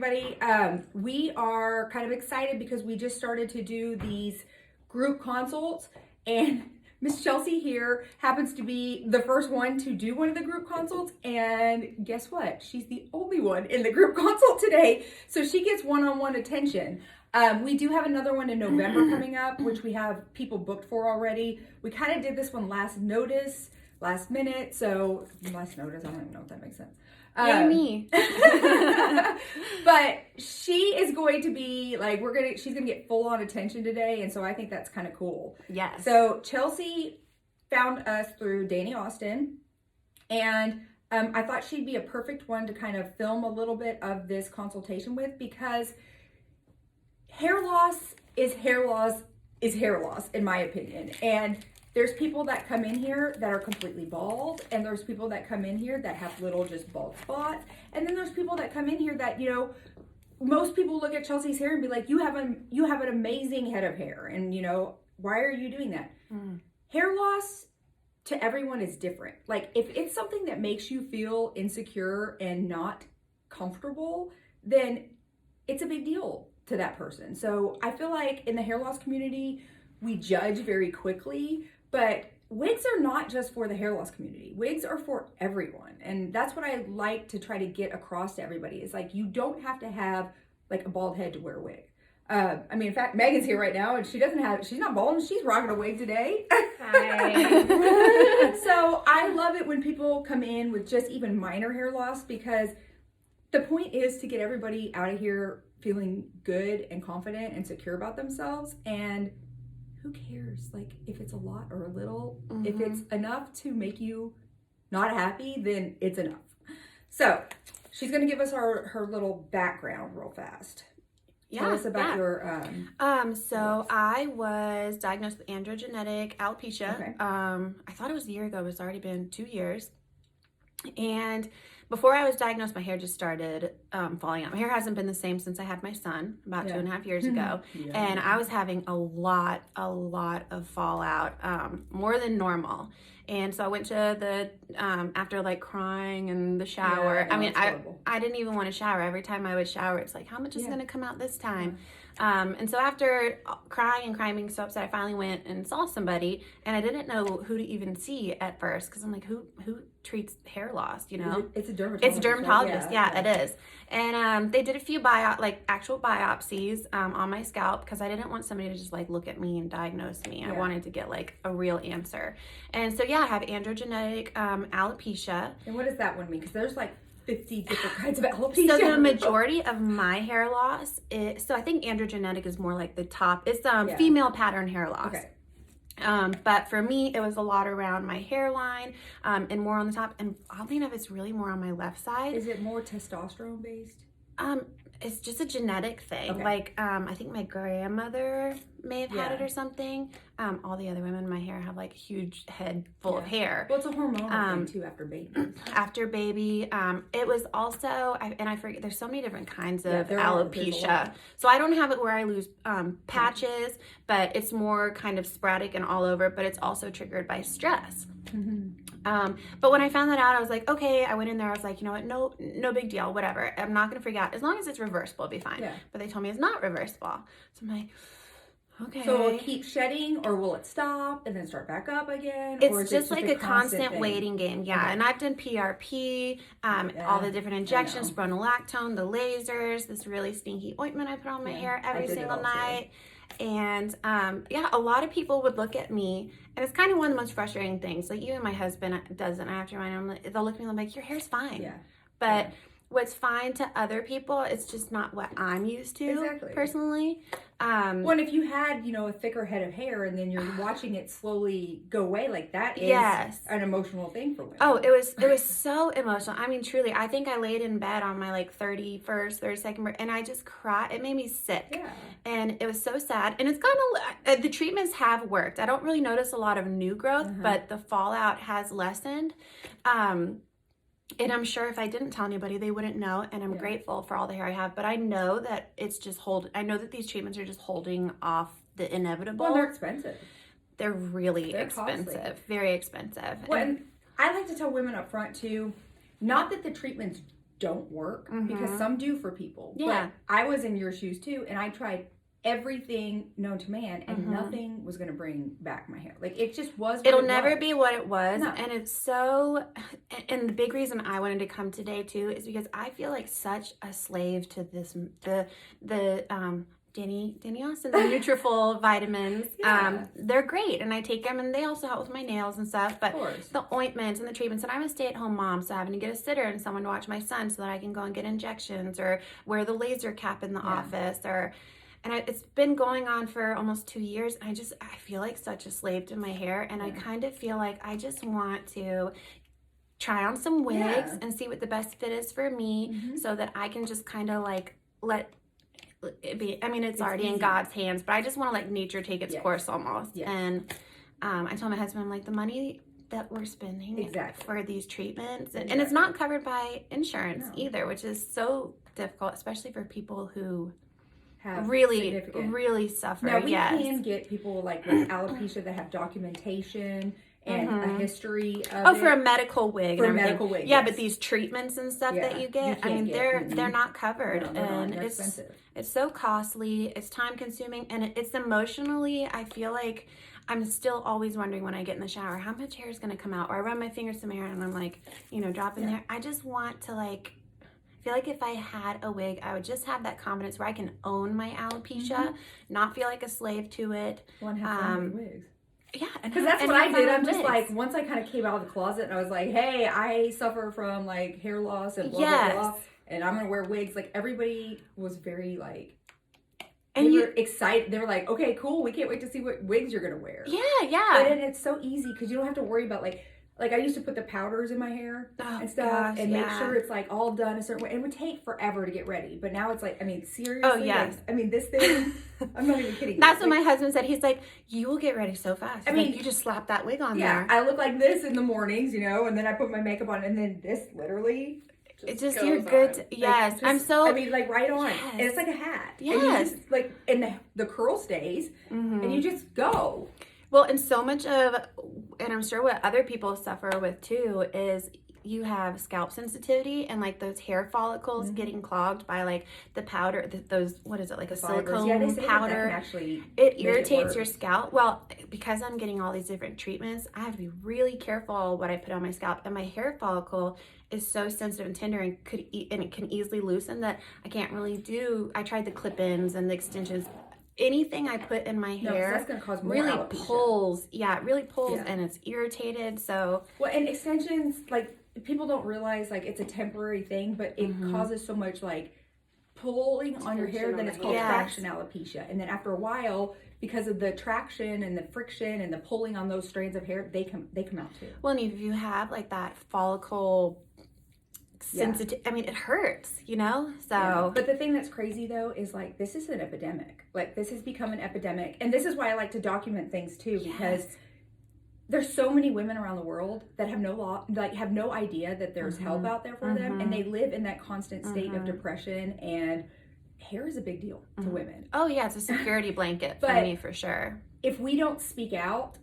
everybody. We are kind of excited because we just started to do these group consults, and Miss Chlesea here happens to be the first one to do one of the group consults, and guess what? She's the only one in the group consult today, so she gets one-on-one attention. We do have another one in November coming up, which we have people booked for already. We kind of did this one last minute, so last notice, I don't even know if that makes sense. Me. But she is going to be like, she's gonna get full on attention today, and so I think that's kind of cool. Yes. So Chlesea found us through Danny Austin, and I thought she'd be a perfect one to kind of film a little bit of this consultation with, because hair loss is hair loss, in my opinion. And there's people that come in here that are completely bald, and there's people that come in here that have little just bald spots, and then there's people that come in here that, you know, most people look at Chelsea's hair and be like, you have an amazing head of hair, and, you know, why are you doing that? Hair loss to everyone is different. Like, if it's something that makes you feel insecure and not comfortable, then it's a big deal to that person. So I feel like in the hair loss community, we judge very quickly, but wigs are not just for the hair loss community. Wigs are for everyone. And that's what I like to try to get across to everybody. Is like, you don't have to have like a bald head to wear a wig. I mean, in fact, Megan's here right now, and she's not bald, and she's rocking a wig today. Hi. So I love it when people come in with just even minor hair loss, because the point is to get everybody out of here feeling good and confident and secure about themselves. And who cares, like, if it's a lot or a little? If it's enough to make you not happy, then it's enough. So she's going to give us her little background real fast. Tell us about your so I was diagnosed with androgenetic alopecia. Okay. I thought it was a year ago, but it's already been 2 years. And before I was diagnosed, my hair just started falling out. My hair hasn't been the same since I had my son about 2.5 years ago. And I was having a lot of fallout, more than normal. And so I went to the, after like crying in the shower. Yeah, I mean, I didn't even want to shower. Every time I would shower, it's like, how much is going to come out this time? And so after crying, being so upset, I finally went and saw somebody, and I didn't know who to even see at first, because I'm like, who treats hair loss, you know? It's a dermatologist. It's a dermatologist, yeah, it is. And they did a few actual biopsies on my scalp, because I didn't want somebody to just like look at me and diagnose me. I wanted to get like a real answer. And so yeah, I have androgenetic alopecia. And what does that one mean? Because there's like 50 different kinds of alopecia. So the majority of my hair loss is, so I think androgenetic is more like the top. It's female pattern hair loss. Okay. But for me, it was a lot around my hairline, and more on the top. And oddly enough, it's really more on my left side. Is it more testosterone based? It's just a genetic thing. Okay. Like, I think my grandmother may have had it or something. All the other women in my hair have like a huge head full of hair. Well, it's a hormonal thing too after baby. After baby, it was also, and I forget, there's so many different kinds of alopecia. So I don't have it where I lose patches, but it's more kind of sporadic and all over, but it's also triggered by stress. But when I found that out, I was like, okay, I went in there, I was like, you know what, no big deal, whatever. I'm not going to freak out. As long as it's reversible, it'll be fine. Yeah. But they told me it's not reversible. So I'm like, okay. So will it keep shedding, or will it stop and then start back up again? It's just like a constant waiting game. Yeah. Okay. And I've done PRP, all the different injections, spironolactone, the lasers, this really stinky ointment I put on my hair every single night. And a lot of people would look at me, and it's kind of one of the most frustrating things. Like, even my husband does it, and I have to remind him, they'll look at me and I'm like, your hair's fine. Yeah. But what's fine to other people, it's just not what I'm used to personally. Well, and if you had, you know, a thicker head of hair, and then you're watching it slowly go away, like, that is an emotional thing for women. Oh, it was so emotional. I mean, truly, I think I laid in bed on my like 31st, 32nd, and I just cried. It made me sick. Yeah. And it was so sad. And it's gotten the treatments have worked. I don't really notice a lot of new growth, but the fallout has lessened. And I'm sure if I didn't tell anybody, they wouldn't know. And I'm grateful for all the hair I have. But I know that it's just I know that these treatments are just holding off the inevitable. Well, they're expensive. They're really expensive. Costly. Very expensive. Well, and I like to tell women up front too, not that the treatments don't work because some do for people. Yeah. But I was in your shoes too, and I tried everything known to man, and nothing was going to bring back my hair. Like, it just was what It'll it never was. be what it was. No. And it's so, and the big reason I wanted to come today too is because I feel like such a slave to this, Danny Austin, the Nutrafol vitamins. Yeah. They're great, and I take them, and they also help with my nails and stuff. But Of course. the ointments and the treatments, and I'm a stay-at-home mom, so having to get a sitter and someone to watch my son so that I can go and get injections or wear the laser cap in the office, it's been going on for almost 2 years. I feel like such a slave to my hair, and I kind of feel like I just want to try on some wigs and see what the best fit is for me, so that I can just kind of like let it be. I mean, it's already easy in God's hands, but I just want to let nature take its course almost. And I told my husband, I'm like, the money that we're spending for these treatments, and it's not covered by insurance either, which is so difficult, especially for people who have really suffer. Now, we can get people like with alopecia that have documentation and a history of for a medical wig. For a medical wig, yeah, but these treatments and stuff that you get, I mean, they're not covered, no, and they're expensive. It's so costly, it's time consuming, and it's emotionally, I feel like I'm still always wondering when I get in the shower, how much hair is going to come out, or I run my fingers through my hair and I'm like, dropping there. I just want to like, I feel like if I had a wig, I would just have that confidence where I can own my alopecia, not feel like a slave to it. One have fun with wigs. Yeah, because that's what I did. I'm just like, once I kind of came out of the closet and I was like, hey, I suffer from like hair loss and blah, blah, blah, and I'm going to wear wigs. Like, everybody was very like, and they were excited. They were like, okay, cool. We can't wait to see what wigs you're going to wear. Yeah, yeah. But it's so easy because you don't have to worry about like I used to put the powders in my hair and stuff and make sure it's like all done a certain way. It would take forever to get ready. But now it's like, I mean, seriously. Oh, yeah. Like, I mean, this thing, I'm not even kidding. That's what my husband said. He's like, you will get ready so fast. I mean, like, you just slap that wig on there. Yeah, I look like this in the mornings, and then I put my makeup on, and then this literally it's just you're good. Yes, I mean, like right on. Yes. And it's like a hat. Yes. And you just, like, and the curl stays, and you just go. Well, and so much of, and I'm sure what other people suffer with too, is you have scalp sensitivity and like those hair follicles getting clogged by like the powder, those, what is it, like a silicone powder. Actually it irritates your scalp. Well, because I'm getting all these different treatments, I have to be really careful what I put on my scalp. And my hair follicle is so sensitive and tender and it can easily loosen that I can't really do. I tried the clip-ins and the extensions. Anything I put in my hair that's gonna cause more really alopecia. pulls. Yeah, it really pulls and it's irritated. So and extensions, like, people don't realize like it's a temporary thing, but it causes so much like pulling on your hair that it's called traction alopecia. And then after a while, because of the traction and the friction and the pulling on those strands of hair, they come out too. Well, and if you have like that follicle sensitive, I mean, it hurts, so but the thing that's crazy though is like, this is an epidemic. Like, this has become an epidemic, and this is why I like to document things too, because there's so many women around the world that have have no idea that there's help out there for them, and they live in that constant state of depression, and hair is a big deal to women. Oh yeah, it's a security blanket for me for sure. If we don't speak out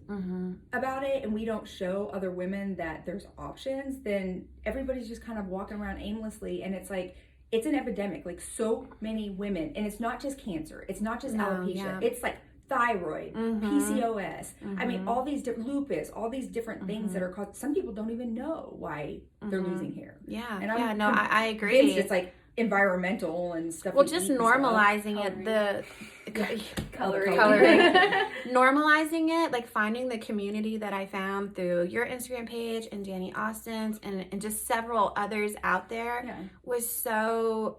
about it and we don't show other women that there's options, then everybody's just kind of walking around aimlessly, and it's like, it's an epidemic. Like, so many women, and it's not just cancer, it's not just alopecia, it's like thyroid, PCOS, I mean, all these lupus, all these different things that are caused. Some people don't even know why they're losing hair. Yeah, and I agree. It's like environmental and stuff. Well, just normalizing it, coloring. Normalizing it, like finding the community that I found through your Instagram page and Danny Austin's and just several others out there was so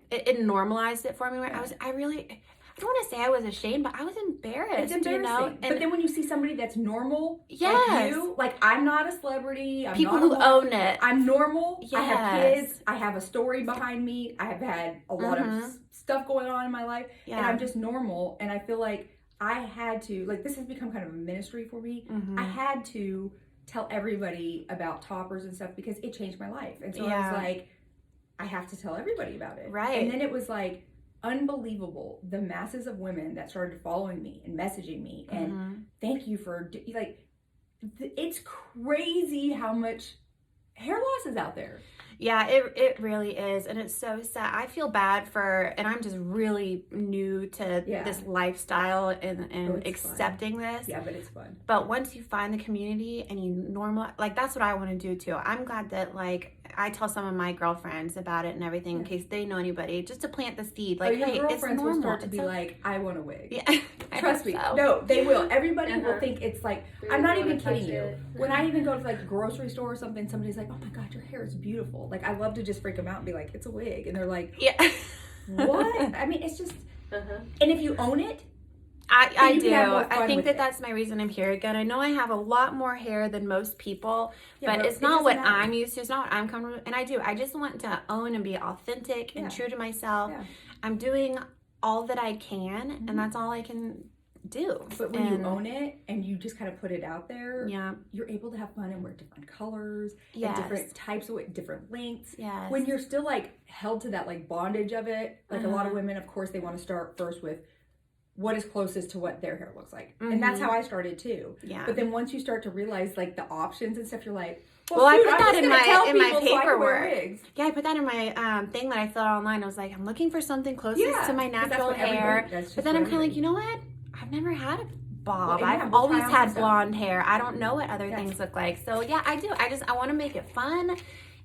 it normalized it for me. Where I don't want to say I was ashamed, but I was embarrassed. It's embarrassing. But then when you see somebody that's normal, like you, like, I'm not a celebrity. People who own it. I'm normal. I have kids. I have a story behind me. I have had a lot of stuff going on in my life. And I'm just normal. And I feel like I had to, like, this has become kind of a ministry for me. I had to tell everybody about toppers and stuff because it changed my life. And so I was like, I have to tell everybody about it. Right. And then it was like, unbelievable, the masses of women that started following me and messaging me and thank you for, like, it's crazy how much hair loss is out there. Yeah, it really is. And it's so sad. I feel bad and I'm just really new to this lifestyle and accepting this. Yeah, but it's fun. But once you find the community and you normalize, like, that's what I want to do too. I'm glad that, like, I tell some of my girlfriends about it and everything in case they know anybody, just to plant the seed. Like, your hey, girlfriends it's normal. will start to be like, I want a wig. Yeah. Trust me. So. No, they will. Everybody will think it's like, I'm not even kidding you. When I even go to like the grocery store or something, somebody's like, oh my God, your hair is beautiful. Like, I love to just freak them out and be like, it's a wig. And they're like, what? I mean, it's just, and if you own it, I do. I think that's my reason I'm here again. I know I have a lot more hair than most people, but it's not what I'm used to. It's not what I'm comfortable with. And I just want to own and be authentic and true to myself. Yeah. I'm doing all that I can, and that's all I can do. But when you own it and you just kind of put it out there, you're able to have fun and wear different colors, and different types of different lengths. Yes. When you're still like held to that like bondage of it, like a lot of women, of course, they want to start first with what is closest to what their hair looks like. And that's how I started too. Yeah. But then once you start to realize like the options and stuff, you're like, well I put that in my paperwork. So yeah, I put that in my thing that I filled out online. I was like, I'm looking for something closest to my natural hair. But then I'm kind of like, you know what? I've never had a bob. I've always had blonde hair. I don't know what other things look like. So yeah, I do. I want to make it fun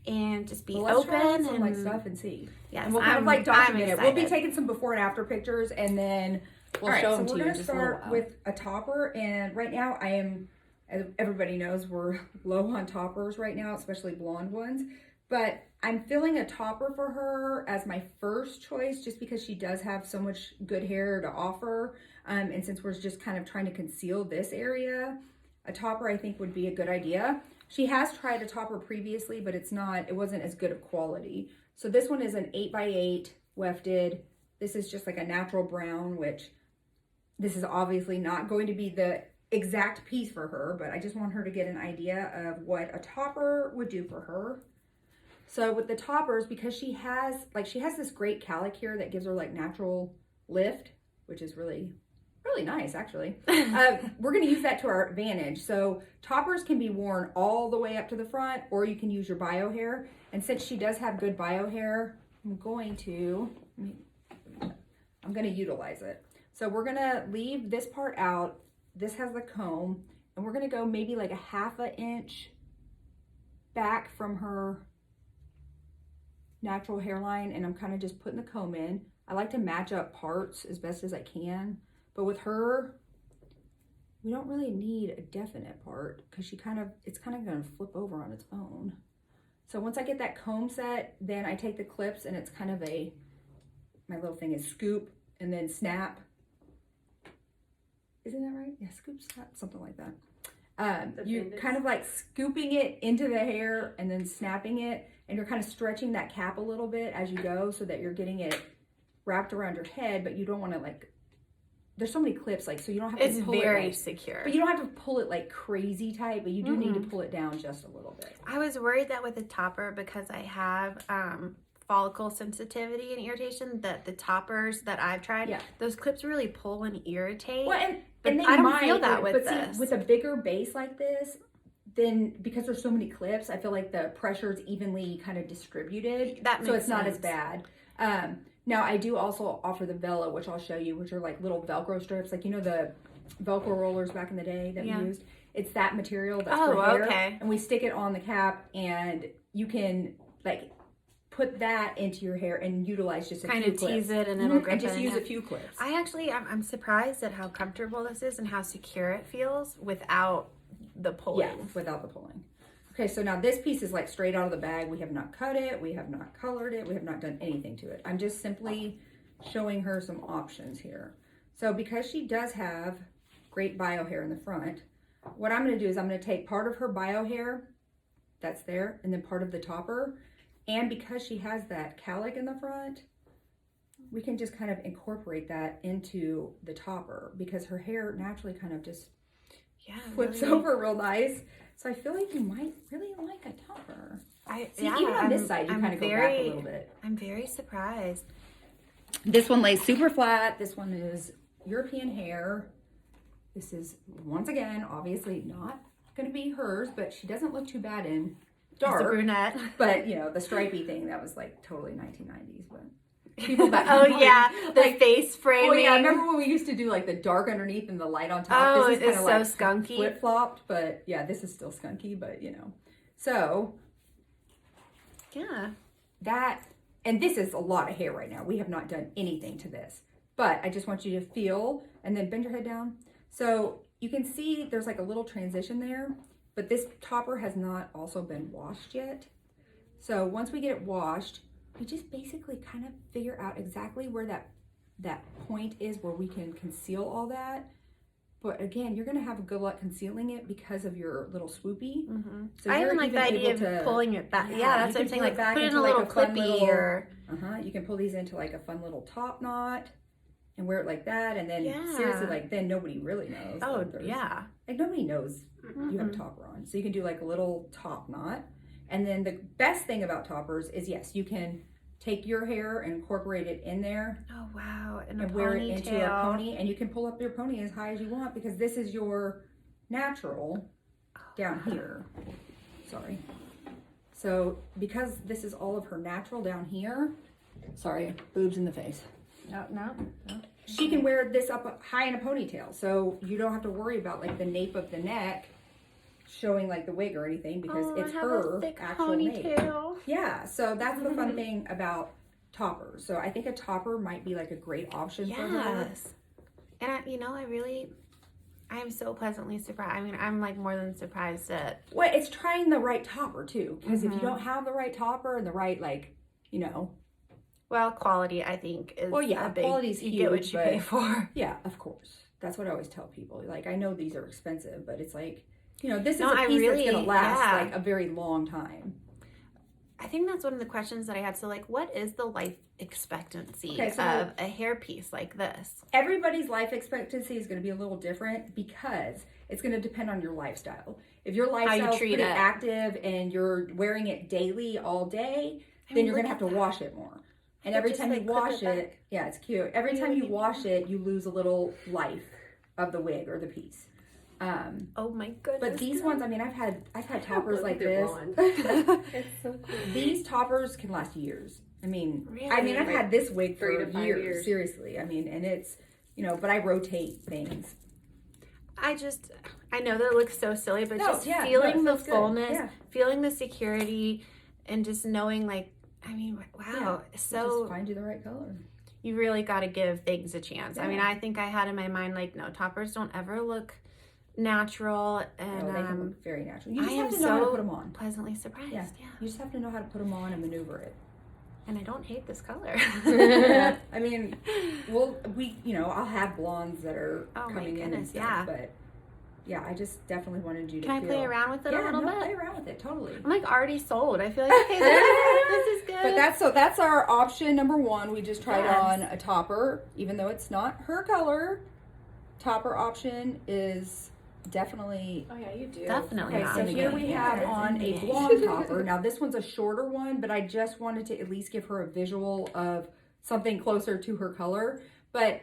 and just be open try some, and like stuff and see. Yes, and we'll kind of like document it. We'll be taking some before and after pictures, and then we'll show them to you. We're gonna start with a topper, and right now I am, as everybody knows, we're low on toppers right now, especially blonde ones. But I'm filling a topper for her as my first choice, just because she does have so much good hair to offer. And since we're just kind of trying to conceal this area, a topper I think would be a good idea. She has tried a topper previously, but it wasn't as good of quality. So this one is an 8x8 wefted. This is just like a natural brown, which this is obviously not going to be the exact piece for her, but I just want her to get an idea of what a topper would do for her. So with the toppers, because she has this great calic here that gives her like natural lift, which is really nice actually. We're going to use that to our advantage. So toppers can be worn all the way up to the front, or you can use your bio hair. And since she does have good bio hair, I'm going to utilize it. So we're going to leave this part out. This has the comb, and we're going to go maybe like a 1/2 inch back from her natural hairline, and I'm kind of just putting the comb in. I like to match up parts as best as I can, but with her, we don't really need a definite part because it's kind of going to flip over on its own. So once I get that comb set, then I take the clips, and it's kind of my little thing is scoop and then snap. Isn't that right? Yeah, scoop, snap, something like that. You're kind of like scooping it into the hair and then snapping it, and you're kind of stretching that cap a little bit as you go so that you're getting it wrapped around your head, but you don't want to like, there's so many clips, like, so you don't have to pull it. It's very secure. But you don't have to pull it like crazy tight, but you do need to pull it down just a little bit. I was worried that with a topper, because I have follicle sensitivity and irritation, that the toppers that I've tried, those clips really pull and irritate. Well, and I don't feel that with this. See, with a bigger base like this, then because there's so many clips, I feel like the pressure is evenly kind of distributed. So it's not as bad. Now I do also offer the Vela, which I'll show you, which are like little Velcro strips, like, you know, the Velcro rollers back in the day that we used. It's that material that's for hair, and we stick it on the cap, and you can like put that into your hair and utilize just a few clips. Kind of tease it, and it'll grip and just use a few clips. I'm surprised at how comfortable this is and how secure it feels without the pulling. Yeah, without the pulling. Okay, so now this piece is like straight out of the bag. We have not cut it. We have not colored it. We have not done anything to it. I'm just simply showing her some options here. So because she does have great bio hair in the front, what I'm going to do is I'm going to take part of her bio hair that's there, and then part of the topper. And because she has that calic in the front, we can just kind of incorporate that into the topper, because her hair naturally kind of just flips over real nice. So I feel like you might really like a topper. Even on this side, you kind of go back a little bit. I'm very surprised. This one lays super flat. This one is European hair. This is, once again, obviously not going to be hers, but she doesn't look too bad in dark. It's a brunette. But, you know, the stripey thing, that was like totally 1990s. But people back oh, then, yeah. The like, face framing. Oh, yeah. I remember when we used to do like the dark underneath and the light on top. Oh, this is it's kind so of like skunky. flip-flopped. But, yeah, this is still skunky. But, you know. So. Yeah. That, and this is a lot of hair right now. We have not done anything to this. But I just want you to feel, and then bend your head down. So you can see there's like a little transition there, but this topper has not also been washed yet. So once we get it washed, we just basically kind of figure out exactly where that point is where we can conceal all that. But again, you're going to have a good luck concealing it because of your little swoopy. Mm-hmm. So I even like the idea of pulling it back. Yeah, that's what I'm saying. Like put it in a little clippy or. You can pull these into like a fun little top knot and wear it like that. And then seriously, like then nobody really knows. Oh, like, yeah. Like nobody knows you have a topper on. So you can do like a little top knot. And then the best thing about toppers is, yes, you can take your hair and incorporate it in there. Oh, wow. And wear it into a pony. And you can pull up your pony as high as you want because this is your natural down here. Sorry. So because this is all of her natural down here, sorry, boobs in the face. No. She can wear this up high in a ponytail. So you don't have to worry about like the nape of the neck showing like the wig or anything because it's her actual ponytail. Nape. So that's the fun thing about toppers. So I think a topper might be like a great option for her. And I'm so pleasantly surprised. I mean, I'm like more than surprised at. Well, it's trying the right topper too, because if you don't have the right topper and the right, like, you know. Well, quality, I think, is a big. Quality's huge. You get what you pay for. Yeah, of course. That's what I always tell people. Like, I know these are expensive, but it's like, you know, this is a piece that's going to last like a very long time. I think that's one of the questions that I had. So, like, what is the life expectancy of a hair piece like this? Everybody's life expectancy is going to be a little different because it's going to depend on your lifestyle. If your lifestyle is pretty active and you're wearing it daily all day, then you're going to have to wash it more. And every time you wash it, yeah, it's cute. Every time you wash it, you lose a little life of the wig or the piece. Oh my goodness! But these ones, I mean, I've had toppers like this. It's so cool. These toppers can last years. I mean, really? I've had this wig for years. Seriously, I mean, and it's, you know, but I rotate things. I know that it looks so silly, but feeling the fullness, feeling the security, and just knowing, like, I mean, wow, so just find you the right color. You really got to give things a chance. I mean, I think I had in my mind, like, no, toppers don't ever look natural, and they can look very natural. You just have to know how to put them on. Pleasantly surprised. Yeah, you just have to know how to put them on and maneuver it. And I don't hate this color. I mean, I'll have blondes that are coming in and stuff, but yeah, I just definitely wanted you to Can I play around with it a little bit? Play around with it, totally. I'm like already sold. I feel like, okay, this is good. But that's our option number one. We just tried on a topper, even though it's not her color. Topper option is definitely. Oh yeah, you do. Definitely. Okay, so here we have on a blonde topper. Now this one's a shorter one, but I just wanted to at least give her a visual of something closer to her color. But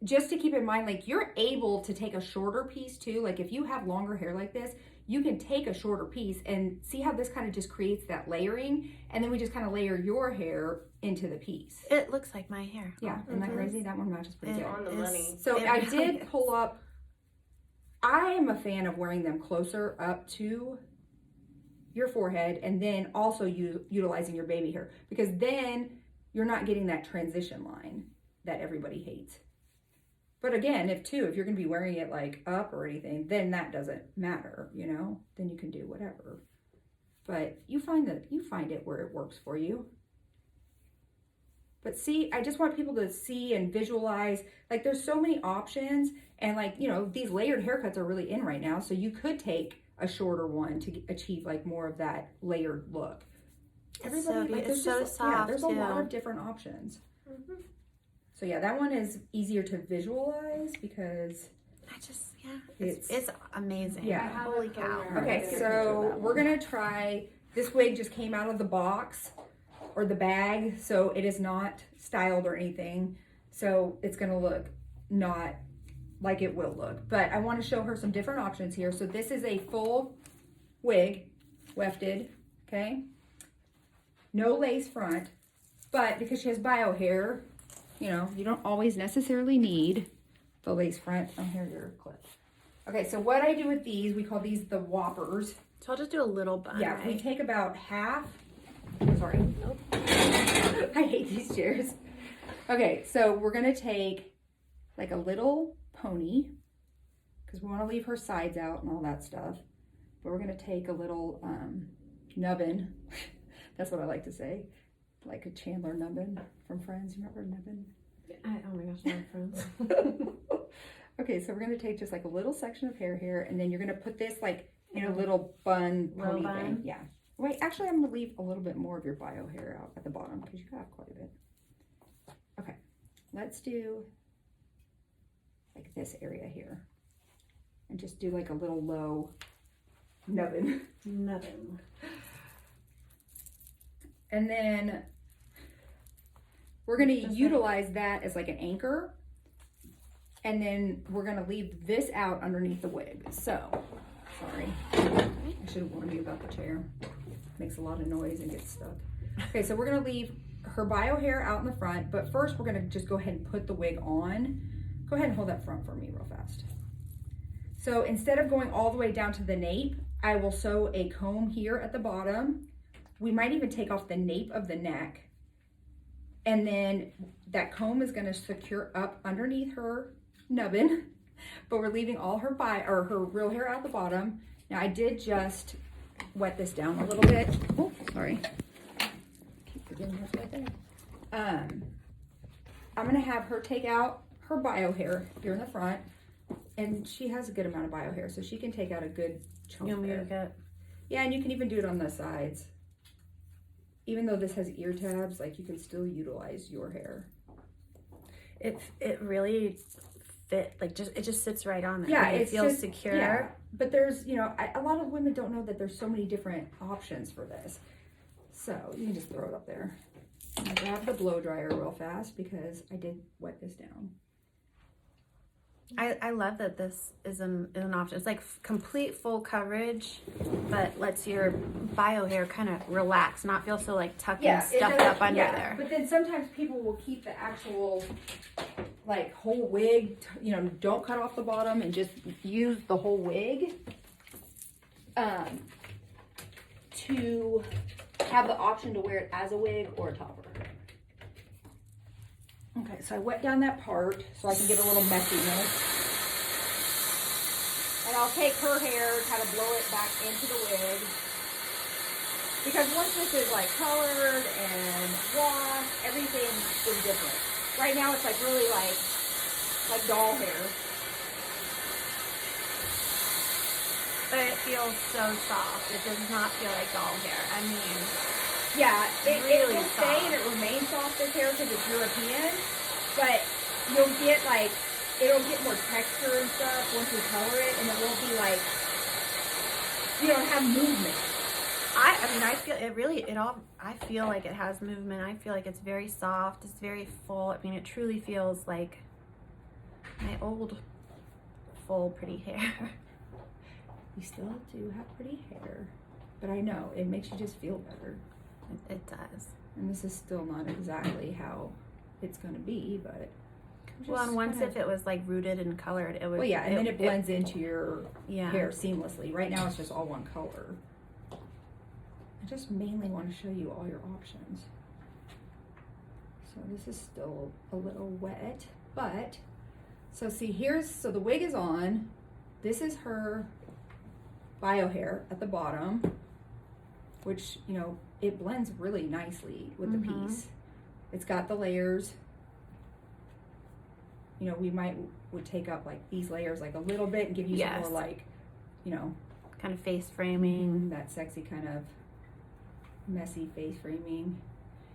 just to keep in mind, like, you're able to take a shorter piece too. Like, if you have longer hair like this, you can take a shorter piece and see how this kind of just creates that layering. And then we just kind of layer your hair into the piece. It looks like my hair. Yeah, isn't that crazy? That one matches pretty good. On the money. So I did pull up. I am a fan of wearing them closer up to your forehead and then also utilizing your baby hair, because then you're not getting that transition line that everybody hates. But again, if you're going to be wearing it like up or anything, then that doesn't matter, you know? Then you can do whatever. But you find it where it works for you. But see, I just want people to see and visualize, like, there's so many options, and, like, you know, these layered haircuts are really in right now, so you could take a shorter one to achieve like more of that layered look. Everybody, like, it's so soft. Yeah, there's a lot of different options. Mm-hmm. So yeah, that one is easier to visualize because it's amazing. Yeah, holy cow. Okay, so we're gonna try. This wig just came out of the box or the bag, so it is not styled or anything. So it's gonna look not like it will look. But I want to show her some different options here. So this is a full wig, wefted, okay? No lace front, but because she has bio hair, you know, you don't always necessarily need the lace front. Oh, here's your clip. Okay, so what I do with these, we call these the whoppers. So I'll just do a little bun, Yeah, right? we take about half. Sorry. Nope. I hate these chairs. Okay, so we're gonna take like a little pony because we want to leave her sides out and all that stuff. But we're gonna take a little nubbin. That's what I like to say, like a Chandler nubbin from Friends. You remember nubbin? Oh my gosh, my friends. Okay, so we're gonna take just like a little section of hair here, and then you're gonna put this like in a little bun pony Low bun? thing. Yeah. Wait, actually, I'm gonna leave a little bit more of your bio hair out at the bottom because you have quite a bit. Okay, let's do like this area here, and just do like a little low nubbin. Nubbin. And then we're gonna utilize that as like an anchor. And then we're gonna leave this out underneath the wig. So, sorry, I should have warned you about the chair. Makes a lot of noise and gets stuck. Okay, so we're gonna leave her bio hair out in the front, but first we're gonna just go ahead and put the wig on. Go ahead and hold that front for me real fast. So instead of going all the way down to the nape, I will sew a comb here at the bottom. We might even take off the nape of the neck. And then that comb is gonna secure up underneath her nubbin, but we're leaving all her her real hair out the bottom. Now I did just wet this down a little bit. Oh, sorry. Keep forgetting this right there. I'm gonna have her take out her bio hair here in the front, and she has a good amount of bio hair, so she can take out a good chunk of hair. Yeah, and you can even do it on the sides. Even though this has ear tabs, like you can still utilize your hair. It really fit, like it just sits right on there. Yeah, it feels secure. Yeah, but there's, you know, a lot of women don't know that there's so many different options for this. So you can just throw it up there. I'm gonna grab the blow dryer real fast because I did wet this down. I love that this is an option. It's like complete full coverage, but lets your bio hair kind of relax, not feel so like tucked and stuffed up under there. But then sometimes people will keep the actual like whole wig, you know, don't cut off the bottom and just use the whole wig to have the option to wear it as a wig or a topper. Okay, so I wet down that part so I can get a little messiness. And I'll take her hair, kind of blow it back into the wig. Because once this is like colored and washed, everything is different. Right now it's like really like doll hair. But it feels so soft. It does not feel like doll hair. I mean, yeah, it will soft. stay and it remains soft, this hair, because it's European. But you'll get like, it'll get more texture and stuff once you color it, and it won't be like, you don't have movement. I mean, I feel it really, I feel like it has movement. I feel like it's very soft. It's very full. I mean, it truly feels like my old, full, pretty hair. You still do have pretty hair, but I know it makes you just feel better. It does. And this is still not exactly how it's going to be, but well, and once if it was like rooted and colored, it would. Well, yeah, and then it blends into your yeah. hair seamlessly. Right now, it's just all one color. I just mainly want to show you all your options. So this is still a little wet, but so see so the wig is on. This is her bio hair at the bottom, which, you know, it blends really nicely with the piece. It's got the layers. You know, we would take up like these layers like a little bit and give you some more like, you know, kind of face framing, that sexy kind of messy face framing.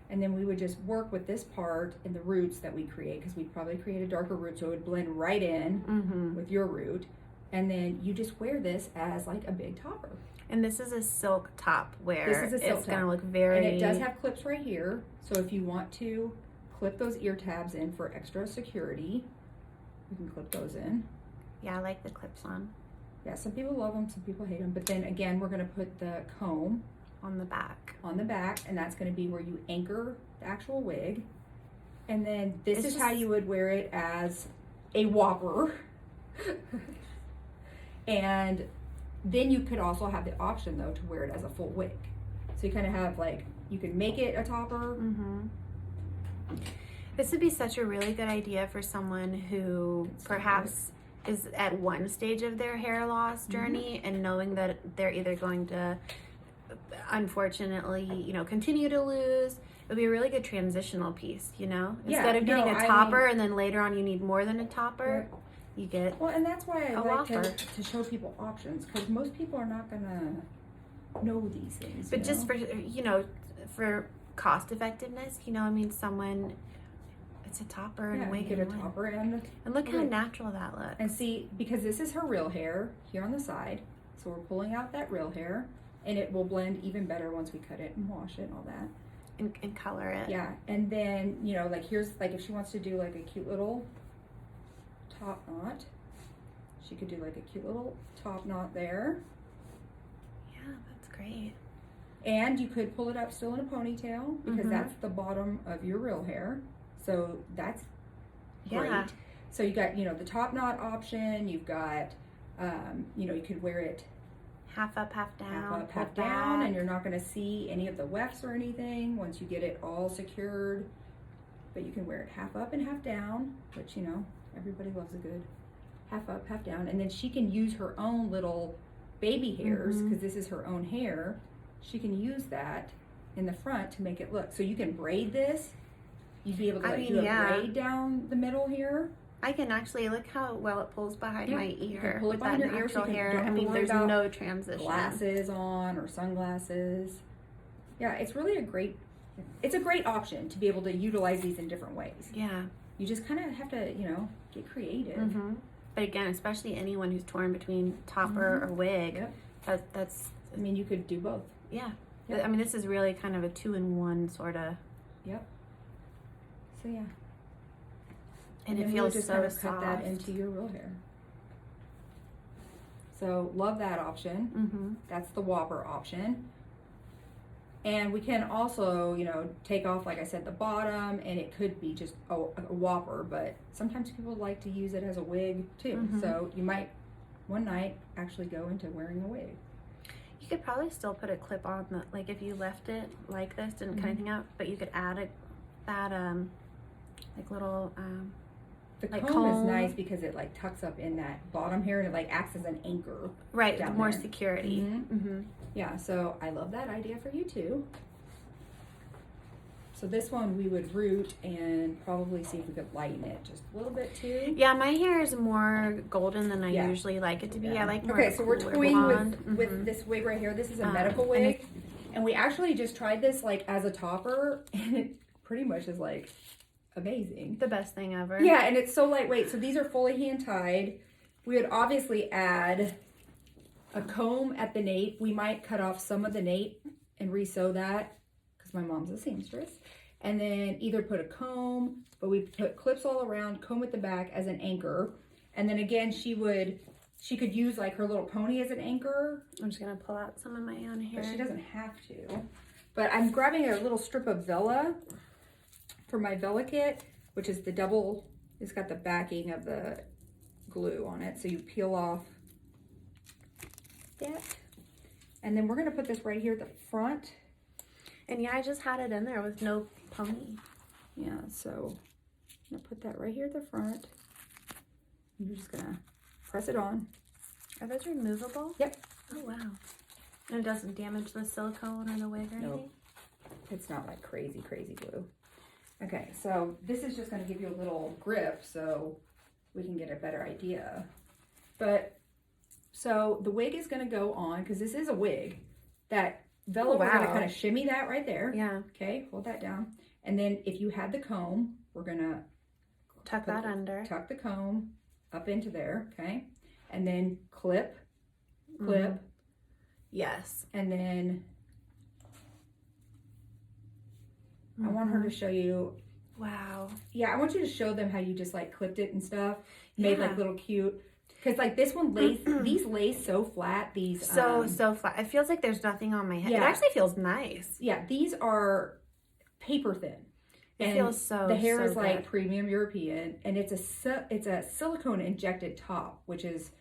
And then we would just work with this part and the roots that we create, because we'd probably create a darker root so it would blend right in with your root. And then you just wear this as like a big topper. And this is a silk top where this is a silk it's going to look very... And it does have clips right here. So if you want to clip those ear tabs in for extra security, you can clip those in. Yeah, I like the clips on. Yeah, some people love them, some people hate them. But then again, we're going to put the comb on the back. On the back, and that's going to be where you anchor the actual wig. And then this is how you would wear it as a whopper. And then you could also have the option though to wear it as a full wig. So you kind of have like, you can make it a topper. This would be such a really good idea for someone who perhaps is at one stage of their hair loss journey and knowing that they're either going to, unfortunately, you know, continue to lose. It would be a really good transitional piece, you know? Instead of getting a topper and then later on you need more than a topper, you get Well, and that's why I like whopper. to show people options, because most people are not going to know these things. But just for, you know, for cost effectiveness, you know, I mean, someone, it's a topper and a wig. Get a topper and look how natural that looks. And see, because this is her real hair here on the side, so we're pulling out that real hair, and it will blend even better once we cut it and wash it and all that. And color it. Yeah, and then, you know, like here's, like if she wants to do like a cute little top knot, she could do like a cute little top knot there. Yeah, that's great. And you could pull it up still in a ponytail, because that's the bottom of your real hair. So that's great. Yeah. So you got, you know, the top knot option, you've got, you know, you could wear it Half up, half down. half up, half down, and you're not going to see any of the wefts or anything once you get it all secured. But you can wear it half up and half down, which, you know, everybody loves a good half up, half down. And then she can use her own little baby hairs, because this is her own hair. She can use that in the front to make it look. So you can braid this. You'd be able to do a braid down the middle here. I can actually look how well it pulls behind my ear pull it with behind that your ear, so natural you hair. don't I have to mean, worry there's about no transition. Glasses on or sunglasses. Yeah, it's really it's a great option to be able to utilize these in different ways. Yeah. You just kind of have to, you know, get creative. But again, especially anyone who's torn between topper or wig, that's. I mean, you could do both. Yeah. Yep. I mean, this is really kind of a 2-in-1 sort of. Yep. So yeah. And then it we'll feels just so kind of soft. cut that into your real hair. So love that option. That's the whopper option. And we can also, you know, take off, like I said, the bottom, and it could be just a whopper, but sometimes people like to use it as a wig too. So you might one night actually go into wearing a wig. You could probably still put a clip on the, like if you left it like this, didn't cut anything out, but you could add that like little The like comb is comb. nice because it like tucks up in that bottom hair and it like acts as an anchor. right, down more there. security. Yeah, so I love that idea for you too. So this one we would root and probably see if we could lighten it just a little bit too. Yeah, my hair is more golden than I usually like it to be. I like more Okay, so we're cooler toying blonde. with this wig right here. This is a medical wig. And we actually just tried this like as a topper, and it pretty much is like amazing. The best thing ever. Yeah, and it's so lightweight. So these are fully hand tied. We would obviously add a comb at the nape. We might cut off some of the nape and re-sew that because my mom's a seamstress. And then either put a comb, but we put clips all around, comb at the back as an anchor. And then again, she could use like her little pony as an anchor. I'm just gonna pull out some of my own hair. But she doesn't have to. But I'm grabbing a little strip of Vella for my Vella kit, which is the double, it's got the backing of the glue on it. So you peel off that. And then we're gonna put this right here at the front. And yeah, I just had it in there with no pony. Yeah, so I'm gonna put that right here at the front. And you're just gonna press it on. Are those removable? Yep. Oh wow. And it doesn't damage the silicone or the wig or anything? Nope. It's not like crazy glue. Okay, so this is just gonna give you a little grip so we can get a better idea. But, so the wig is gonna go on, because this is a wig. That Vella, we're gonna kind of shimmy that right there. Yeah. Okay, hold that down. And then if you had the comb, we're gonna Tuck that under. Tuck the comb up into there, okay? And then clip, Yes. and then I want her to show you. Wow. Yeah, I want you to show them how you just like clipped it and stuff. Made like little cute. Because like this one lays, these lay so flat. These so flat. It feels like there's nothing on my head. Yeah. It actually feels nice. Yeah, these are paper thin. It feels so. The hair so is like good. premium European, and it's a silicone injected top, which is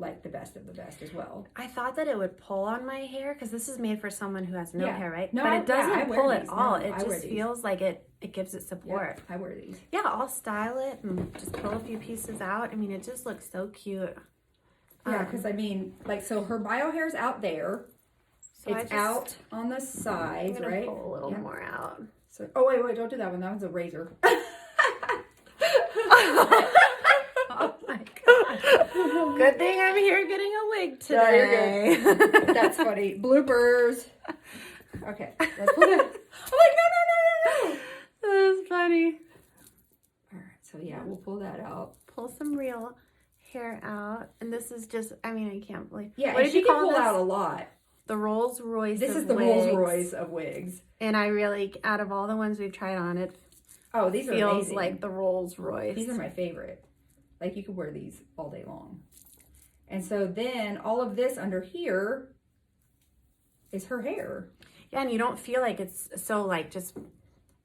like the best of the best as well. I thought that it would pull on my hair because this is made for someone who has no Yeah. hair, right? No, but it doesn't I wear pull these. at all. No, It I wear just these. feels like it gives it support. Yeah, I wear these. Yeah, I'll style it and just pull a few pieces out. I mean, it just looks so cute. Yeah, because I mean, like, so her bio hair's out there. So It's out on the I'm sides, gonna right? pull a little Yeah. more out. So, oh wait, don't do that one. That one's a razor. Oh my god! Good thing I'm here getting a wig Yeah, today. you're good. That's funny. Bloopers. Okay, let's put it. I'm like, no. That was funny. All right, so yeah, we'll pull that out. Pull some real hair out, and this is just. I mean, I can't believe. Yeah, What and did she you can call pull this? out a lot. The Rolls Royce. This of is the wigs. Rolls Royce of wigs. And I really, out of all the ones we've tried on, it Oh, these are feels amazing. like the Rolls Royce. These are my favorite. Like, you could wear these all day long. And so then all of this under here is her hair. Yeah, and you don't feel like it's so like just.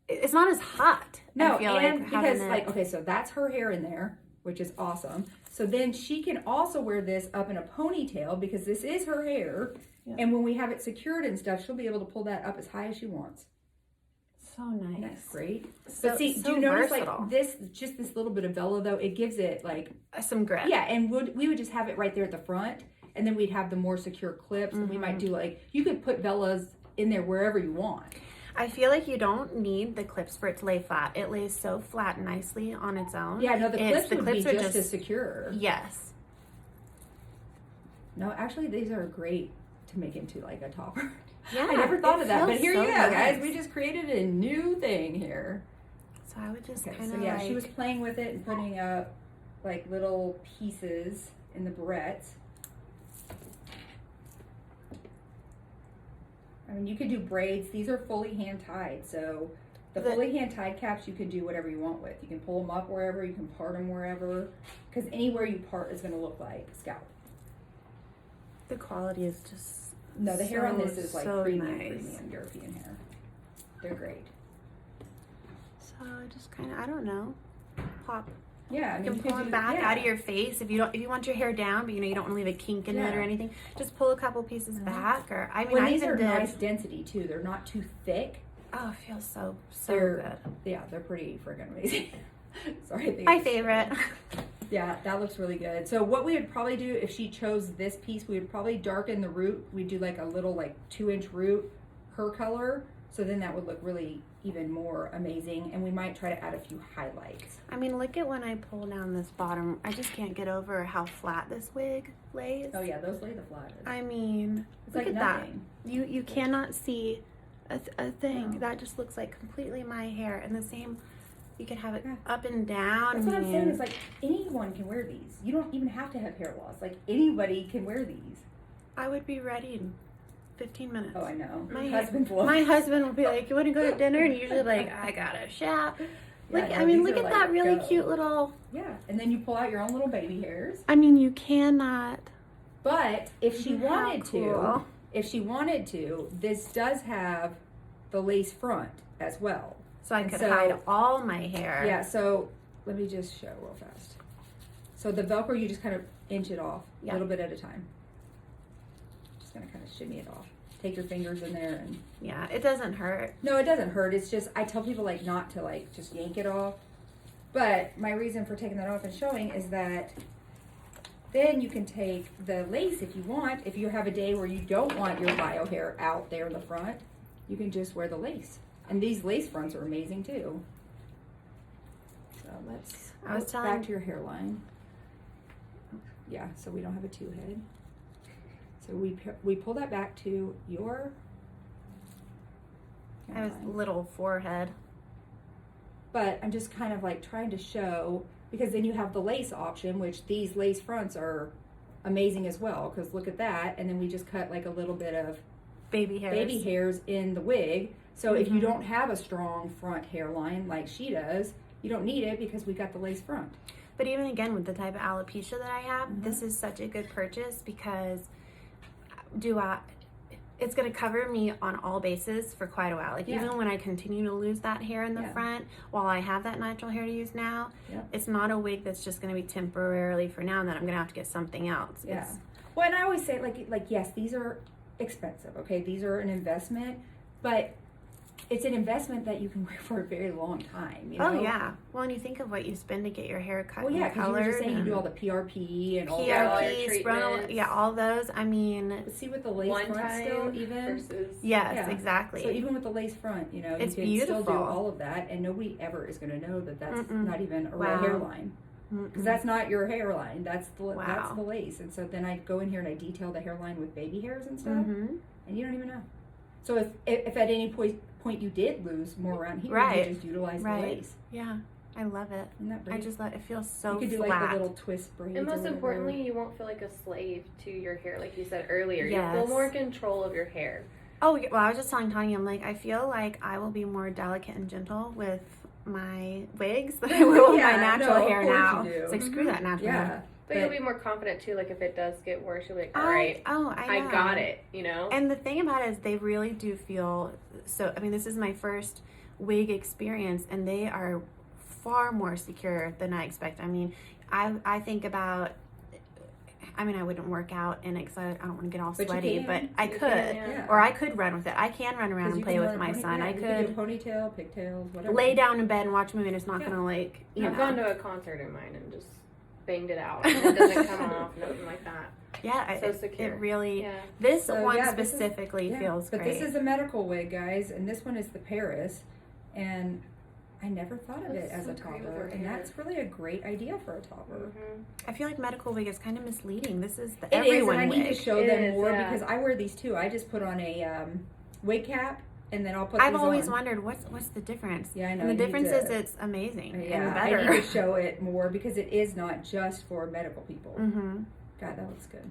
It's not as hot. No, I feel and like because having like, it. okay, so that's her hair in there, which is awesome. So then she can also wear this up in a ponytail because this is her hair. Yeah. And when we have it secured and stuff, she'll be able to pull that up as high as she wants. So nice. That's great. So, But see, so do you notice versatile. like this, just this little bit of Bella though, it gives it like, Some grip. yeah, and we would just have it right there at the front, and then we'd have the more secure clips, and we might do like, you could put Bella's in there wherever you want. I feel like you don't need the clips for it to lay flat. It lays so flat nicely on its own. Yeah, no, the clips would be are just as secure. Yes. No, actually, these are great to make into like a topper. Yeah. I never thought it of that, but feels here so you go, guys. nice. We just created a new thing here. So I would just Okay, kind so of yeah, like. she was playing with it and putting up like little pieces in the barrettes. I mean, you could do braids. These are fully hand tied, so the fully hand tied caps you can do whatever you want with. You can pull them up wherever, you can part them wherever, because anywhere you part is going to look like scalp. The quality is just. No, the hair on this is like so premium nice. European hair. They're great. So just kind of, I don't know, pop. Yeah, I mean, You can pull do- it back yeah. out of your face if you want your hair down, but you don't want to leave a kink in it Yeah. or anything. Just pull a couple pieces back, or I mean, When I these even are did. nice density too. They're not too thick. Oh, it feels so They're good. Yeah, they're pretty friggin' amazing. Sorry, I think My it's- favorite. Yeah, that looks really good. So what we would probably do if she chose this piece, we would probably darken the root. We'd do like a little like 2-inch root, her color. So then that would look really even more amazing. And we might try to add a few highlights. I mean, look at when I pull down this bottom. I just can't get over how flat this wig lays. Oh yeah, those lay the flattest. I mean, It's look like at nothing. that. You cannot see a thing. No. That just looks like completely my hair. And the same, you can have it Yeah. up and down. That's what I'm saying mean, is like anyone can wear these. You don't even have to have hair loss. Like anybody can wear these. I would be ready in 15 minutes. Oh, I know. My Husband's will. My husband will be like, "You want to go to dinner?" And usually like, "I got a shower." Look, Yeah, I no, mean, these look are at like that really go. cute little. Yeah, and then you pull out your own little baby hairs. I mean, you cannot. But if she How wanted cool. to, this does have the lace front as well. So I And could so- hide all my hair. Yeah, so let me just show real fast. So the Velcro, you just kind of inch it off a Yeah. little bit at a time. Just gonna kind of shimmy it off. Take your fingers in there and, Yeah, it doesn't hurt. no, it doesn't hurt. It's just, I tell people like not to like just yank it off. But my reason for taking that off and showing is that then you can take the lace if you want. If you have a day where you don't want your bio hair out there in the front, you can just wear the lace. And these lace fronts are amazing too. So let's I was go telling- back to your hairline. Yeah, so we don't have a two head. So we pull that back to your I have a hairline. little forehead. But I'm just kind of like trying to show, because then you have the lace option, which these lace fronts are amazing as well, because look at that. And then we just cut like a little bit of Baby hairs. baby hairs in the wig. So if you Mhm. don't have a strong front hairline like she does, you don't need it because we got the lace front. But even again, with the type of alopecia that I have, this is such a good purchase because it's going to cover me on all bases for quite a while. Like even when I continue to lose that hair in the front, while I have that natural hair to use now, it's not a wig that's just going to be temporarily for now and then I'm going to have to get something else. Yeah. Well, and I always say like, yes, these are expensive. Okay. These are an investment, but it's an investment that you can wear for a very long time. You know? Oh yeah. Well, and you think of what you spend to get your hair cut. Well, yeah, and because you were just colored saying you do all the PRP and all PRP, treatments. all those. I mean, But see, with the lace One front time still, even versus yes, exactly. So even with the lace front, you know, It's you can still do beautiful. all of that, and nobody ever is going to know that that's not even a real Wow. hairline, because that's not your hairline. That's the Wow. lace. And so then I go in here and I detail the hairline with baby hairs and stuff, Mm-hmm. and you don't even know. So if at any point you did lose more around here, Right. you just utilize the Right. lace. Yeah, I love it. Isn't that great? I just love it. Feels so you could do flat. like the little twist braids. And or most whatever. importantly, you won't feel like a slave to your hair, like you said earlier. Yes. You feel more in control of your hair. Oh, well, I was just telling Tanya, I'm like, I feel like I will be more delicate and gentle with my wigs than I will with my natural of hair course now. you do. It's like, screw that natural hair. But you'll be more confident too, like if it does get worse, you'll be like, all right, I know. I got it, you know? And the thing about it is they really do feel so, I mean, this is my first wig experience and they are far more secure than I expect. I mean, I think about, I mean, I wouldn't work out in it because I don't want to get all But you sweaty, can. but I You could. can, yeah. Or I could run with it. I can run around 'Cause and you play can with run my a pony- son. yeah, I you could do ponytail, pigtails, whatever. lay down in bed and watch a movie and it's not Yeah. going to like, you I've know. gone to a concert of mine and just banged it out. And it doesn't come off, nothing like that. Yeah, So it secure. really, Yeah. this So, one yeah, this is- specifically Yeah, feels but great. this is a medical wig, guys, and this one is the Paris, and I never thought of it That's as a so great with topper, her and hair. that's really a great idea for a topper. Mm-hmm. I feel like medical wig is kind of misleading. This is the It is, everyone and I need wig. to show It them is, more yeah. because I wear these too. I just put on a wig cap, and then I'll put I've these always on. wondered what's the difference. Yeah, I know. And the you need difference to- is it's amazing and Yeah, better. I need to show it more because it is not just for medical people. Mm-hmm. God, that looks good.